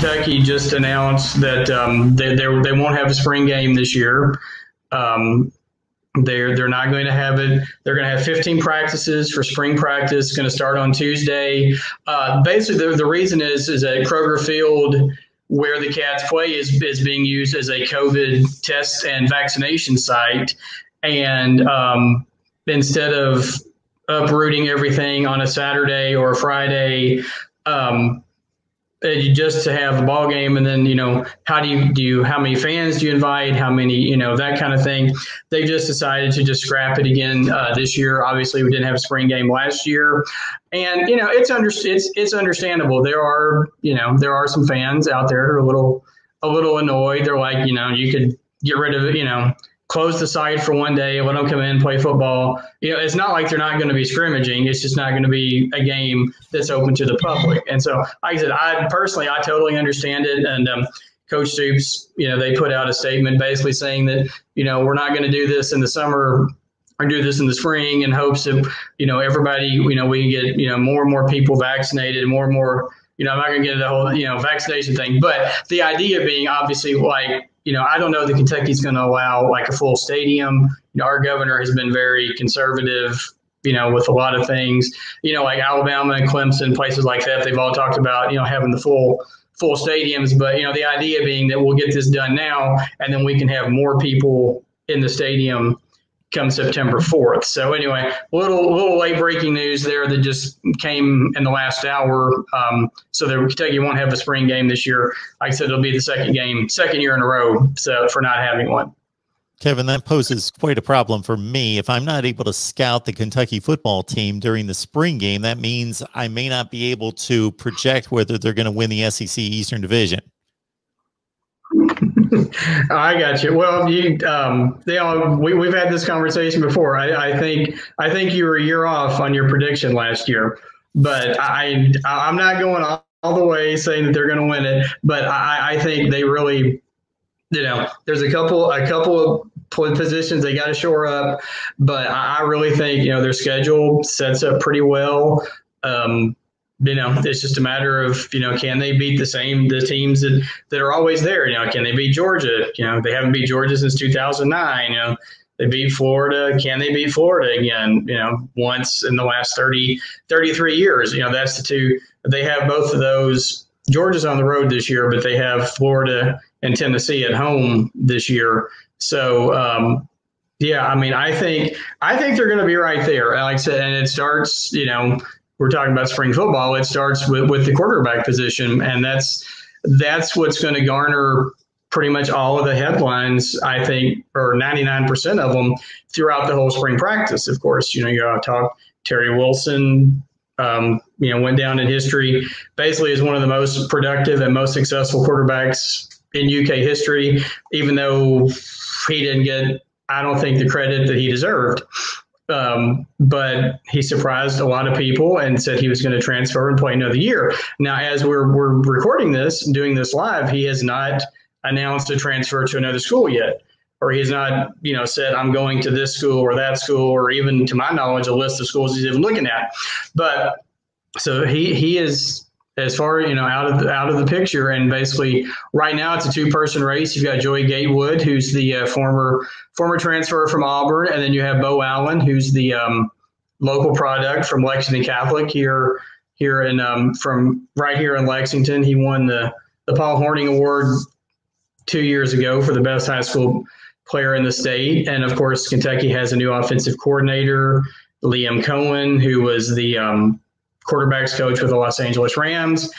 Kentucky just announced that they won't have a spring game this year. They're not going to have it. They're going to have 15 practices for spring practice. It's going to start on Tuesday. Basically, the reason is that Kroger Field, where the Cats play, is being used as a COVID test and vaccination site. And instead of uprooting everything on a Saturday or a Friday, just to have a ball game, and then, how many fans do you invite? How many, that kind of thing. They just decided to just scrap it again this year. Obviously, we didn't have a spring game last year, and it's understandable. There are some fans out there who are a little annoyed. They're like, you could get rid of it, close the site for one day, let them come in, play football. It's not like they're not going to be scrimmaging. It's just not going to be a game that's open to the public. And so, like I said, I totally understand it. And Coach Stoops, they put out a statement basically saying that, we're not going to do this in the summer or do this in the spring in hopes of, everybody, we can get, more and more people vaccinated, more and more, I'm not going to get into the whole, vaccination thing. But the idea being obviously like, I don't know that Kentucky's going to allow like a full stadium. Our governor has been very conservative, with a lot of things, like Alabama and Clemson, places like that. They've all talked about, having the full stadiums. But, the idea being that we'll get this done now, and then we can have more people in the stadium come September 4th. So anyway, a little late breaking news there that just came in the last hour. So that Kentucky won't have a spring game this year. Like I said, it'll be the second year in a row for not having one. Kevin, that poses quite a problem for me. If I'm not able to scout the Kentucky football team during the spring game, that means I may not be able to project whether they're going to win the SEC Eastern Division. I got you. Well, we've had this conversation before. I think you were a year off on your prediction last year, but I'm not going all the way saying that they're going to win it. But I think they really, there's a couple of positions they got to shore up. But I really think their schedule sets up pretty well. It's just a matter of, can they beat the teams that are always there? Can they beat Georgia? They haven't beat Georgia since 2009. They beat Florida. Can they beat Florida again? Once in the last 33 years. That's the two. They have both of those. Georgia's on the road this year, but they have Florida and Tennessee at home this year. So, I think they're going to be right there. Like I said, and it starts, we're talking about spring football. It starts with the quarterback position, and that's what's going to garner pretty much all of the headlines, I think, or 99% of them throughout the whole spring practice. Of course, you got to talk Terry Wilson, went down in history basically as one of the most productive and most successful quarterbacks in UK history, even though he didn't get, I don't think, the credit that he deserved. But he surprised a lot of people and said he was going to transfer and play another year. Now, as we're recording this, doing this live, he has not announced a transfer to another school yet, or he has not, said I'm going to this school or that school, or even, to my knowledge, a list of schools he's even looking at. But so he is, as far out of the picture, and basically right now it's a two-person race. You've got Joey Gatewood, who's the former transfer from Auburn, and then you have Bo Allen, who's the local product from Lexington Catholic here in from right here in Lexington. He won the Paul Hornung Award 2 years ago for the best high school player in the state, and of course Kentucky has a new offensive coordinator, Liam Cohen, who was the quarterbacks coach with the Los Angeles Rams.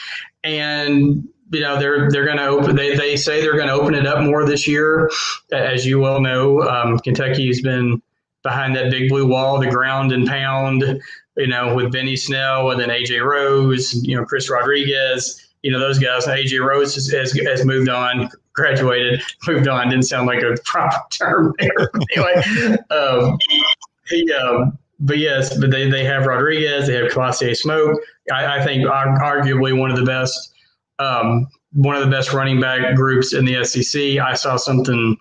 And, they're going to they say they're going to open it up more this year. As you well know, Kentucky's been behind that big blue wall, the ground and pound, with Benny Snell and then AJ Rose, Chris Rodriguez, those guys. AJ Rose has moved on, graduated, moved on. Didn't sound like a proper term there. Anyway, but they have Rodriguez, they have Classier Smoke. I think arguably one of the best running back groups in the SEC. I saw something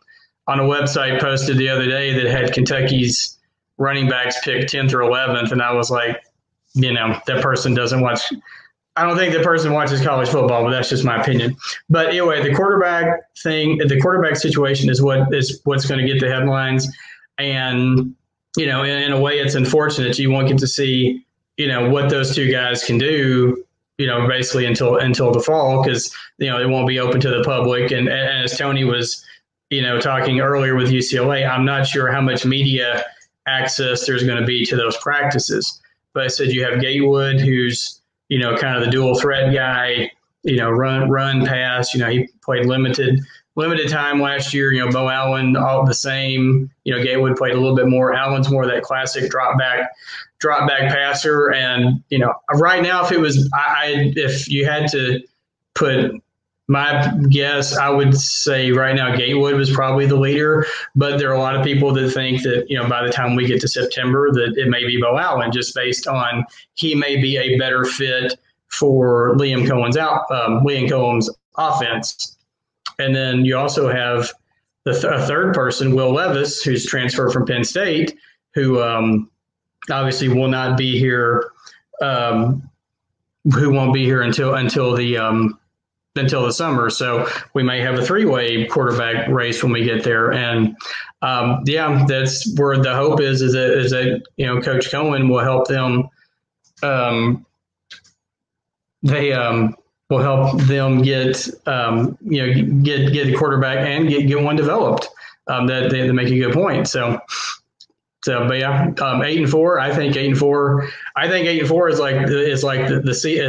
on a website posted the other day that had Kentucky's running backs picked 10th or 11th, and I was like, that person doesn't watch I don't think the person watches college football, but that's just my opinion. But anyway, the quarterback situation is what's going to get the headlines. And, you know, in a way, it's unfortunate you won't get to see, you know, what those two guys can do, you know, basically until the fall, because, you know, it won't be open to the public. And as Tony was, you know, talking earlier with UCLA, I'm not sure how much media access there's going to be to those practices. But I said you have Gatewood, who's, you know, kind of the dual threat guy, you know, run, pass. You know, he played limited time last year. You know, Bo Allen, all the same. You know, Gatewood played a little bit more. Allen's more that classic drop back passer. And, you know, right now, if you had to put my guess, I would say right now Gatewood was probably the leader, but there are a lot of people that think that, you know, by the time we get to September, that it may be Bo Allen, just based on he may be a better fit for Liam Cohen's offense. And then you also have a third person, Will Levis, who's transferred from Penn State, who obviously will not be here, who won't be here until the summer. So we may have a three-way quarterback race when we get there. And that's where the hope is that, you know, Coach Cohen will help them. Will help them get, you know, get the quarterback and get one developed. That they make a good point. So, but yeah, 8-4. I think 8-4. I think 8-4 is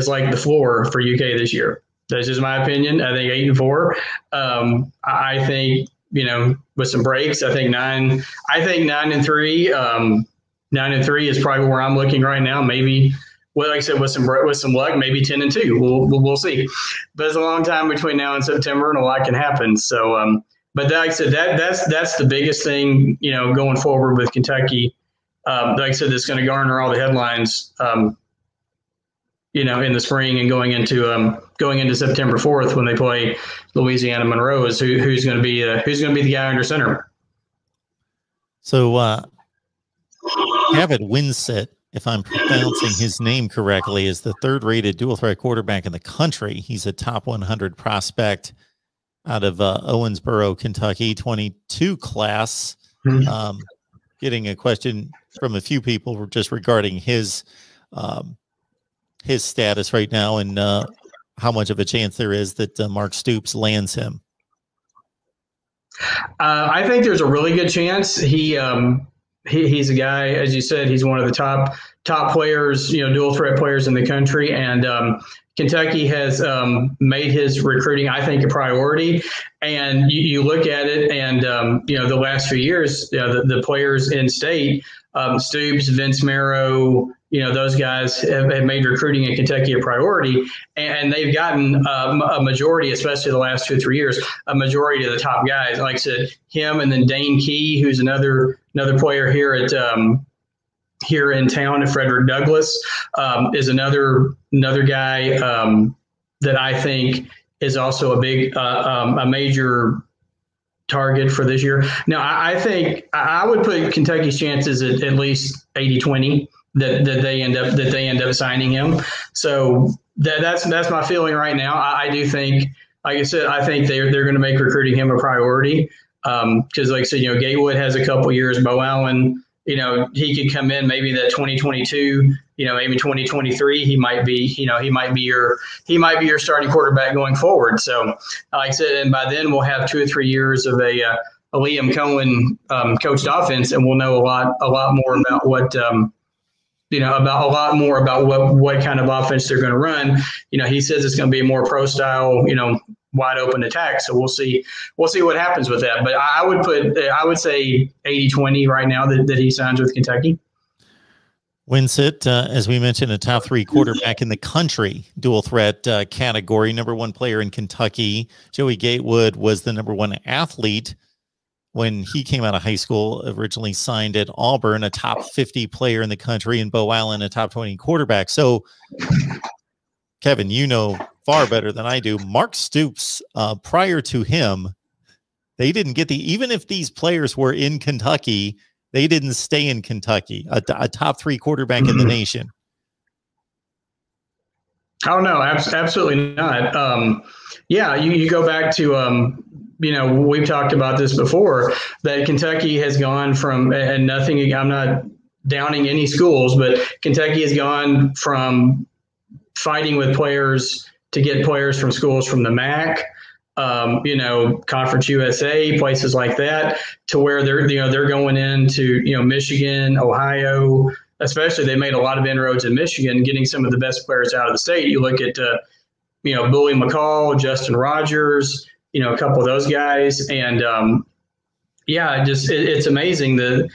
like the floor for UK this year. That's just my opinion. I think 8-4. I think, you know, with some breaks, I think 9. I think 9-3. 9-3 is probably where I'm looking right now. Maybe, well, like I said, with some luck, maybe 10-2. We'll see. But it's a long time between now and September, and a lot can happen. So, but like I said, that's the biggest thing, you know, going forward with Kentucky. Like I said, that's going to garner all the headlines. You know, in the spring and going into September 4th when they play Louisiana Monroe, is who's going to be the guy under center. So Gavin Wimsatt, if I'm pronouncing his name correctly, is the third-rated dual threat quarterback in the country. He's a top 100 prospect out of Owensboro, Kentucky, 22 class. Getting a question from a few people just regarding his status right now and how much of a chance there is that Mark Stoops lands him. I think there's a really good chance. He's a guy, as you said, he's one of the top players, you know, dual threat players in the country. And Kentucky has made his recruiting, I think, a priority. And you look at it and, you know, the last few years, the players in state, Stoops, Vince Marrow, you know, those guys have made recruiting in Kentucky a priority, and they've gotten a majority, especially the last 2 or 3 years, a majority of the top guys. Like I said, him, and then Dane Key, who's another player here in town at Frederick Douglass, is another guy that I think is also a major target for this year. Now, I think I would put Kentucky's chances at least 80-20 that they end up signing him. So that's my feeling right now. I do think, like I said, I think they're going to make recruiting him a priority. Because like I said, you know, Gatewood has a couple years. Bo Allen, you know, he could come in maybe that 2022, you know, maybe 2023. He might be your starting quarterback going forward. So, like I said, and by then we'll have 2 or 3 years of a Liam Cohen coached offense, and we'll know a lot more about what. What kind of offense they're going to run. You know, he says it's going to be a more pro style, you know, wide open attack. So we'll see what happens with that. But I would say 80-20 right now that he signs with Kentucky. Wimsatt, as we mentioned, a top 3 quarterback in the country, dual threat category, #1 player in Kentucky. Joey Gatewood was the #1 athlete when he came out of high school, originally signed at Auburn, a top 50 player in the country, and Bo Allen, a top 20 quarterback. So, Kevin, you know far better than I do. Mark Stoops, prior to him, they didn't get even if these players were in Kentucky, they didn't stay in Kentucky, a top 3 quarterback in the nation. Oh no, absolutely not. Yeah, you go back to we've talked about this before, that Kentucky has gone from, and nothing, I'm not downing any schools, but Kentucky has gone from fighting with players to get players from schools from the MAC, Conference USA, places like that, to where they're going into, Michigan, Ohio, especially. They made a lot of inroads in Michigan, getting some of the best players out of the state. You look at, Billy McCall, Justin Rogers, a couple of those guys. And it's amazing. The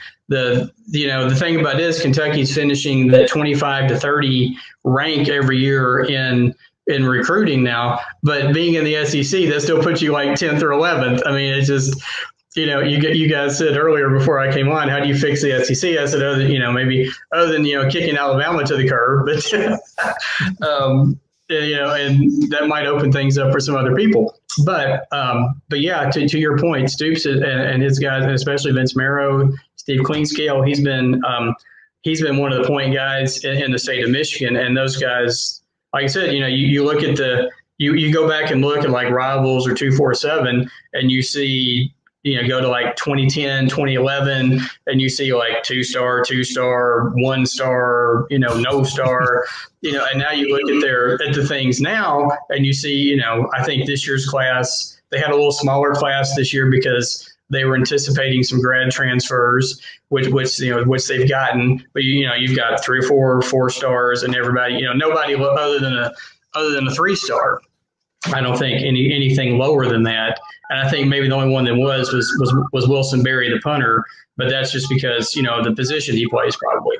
thing about it is Kentucky's finishing the 25 to 30 rank every year in recruiting now, but being in the SEC, that still puts you like 10th or 11th. I mean, it's just, you guys said earlier before I came on, how do you fix the SEC? I said, maybe other than, kicking Alabama to the curb, but, and that might open things up for some other people. But yeah, to your point, Stoops and his guys, and especially Vince Marrow, Steve Cleanscale, he's been one of the point guys in the state of Michigan. And those guys, like I said, you look at you go back and look at like Rivals or 247, and you see, go to like 2010, 2011, and you see like 2-star, 1-star, no star, and now you look at the things now, and you see, I think this year's class, they had a little smaller class this year because they were anticipating some grad transfers, which they've gotten. But you've got 3 or 4 4-stars, and everybody, nobody other than a 3-star. I don't think anything lower than that. And I think maybe the only one that was Wilson Berry, the punter, but that's just because, the position he plays probably.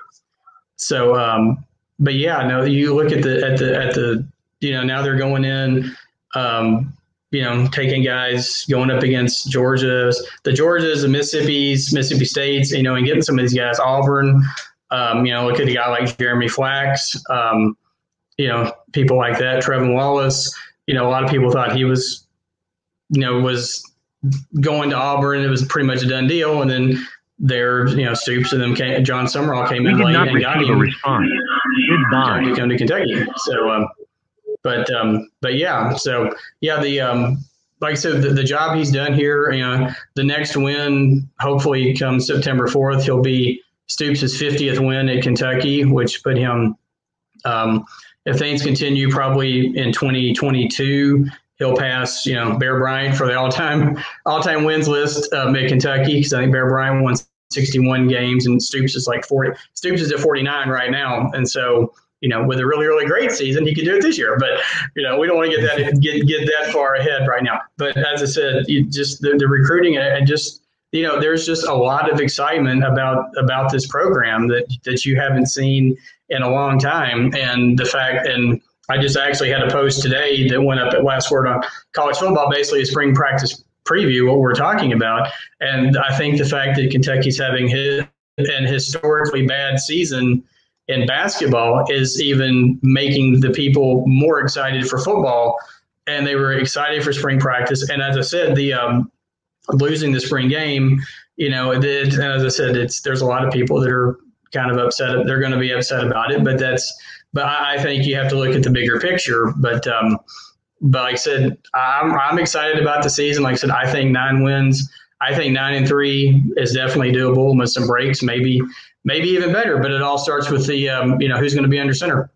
So, but yeah, no, you look at the now they're going in, taking guys, going up against the Georgias, the Mississippi States, and getting some of these guys, Auburn, look at a guy like Jeremy Flax, people like that, Trevin Wallace. A lot of people thought he was going to Auburn. It was pretty much a done deal. And then Stoops and them John Summerall came in late and got him to come to Kentucky. So, but yeah, so yeah, like I said, the job he's done here, the next win hopefully comes September 4th. He'll be Stoops' 50th win at Kentucky, which put him, if things continue, probably in 2022, he'll pass, Bear Bryant for the all-time wins list at Kentucky, because I think Bear Bryant won 61 games and Stoops is like 40. Stoops is at 49 right now, and so with a really, really great season, he could do it this year. But we don't want to get that far ahead right now. But as I said, the recruiting and just there's just a lot of excitement about this program that you haven't seen in a long time. And the fact, and I just actually had a post today that went up at Last Word on College Football, basically a spring practice preview, what we're talking about. And I think the fact that Kentucky's having an historically bad season in basketball is even making the people more excited for football. And they were excited for spring practice. And as I said, the losing the spring game, as I said, there's a lot of people that are kind of upset. They're going to be upset about it, but I think you have to look at the bigger picture. But like I said, I'm excited about the season. Like I said, I think 9 wins. I think 9-3 is definitely doable with some breaks, maybe even better. But it all starts with the who's going to be under center.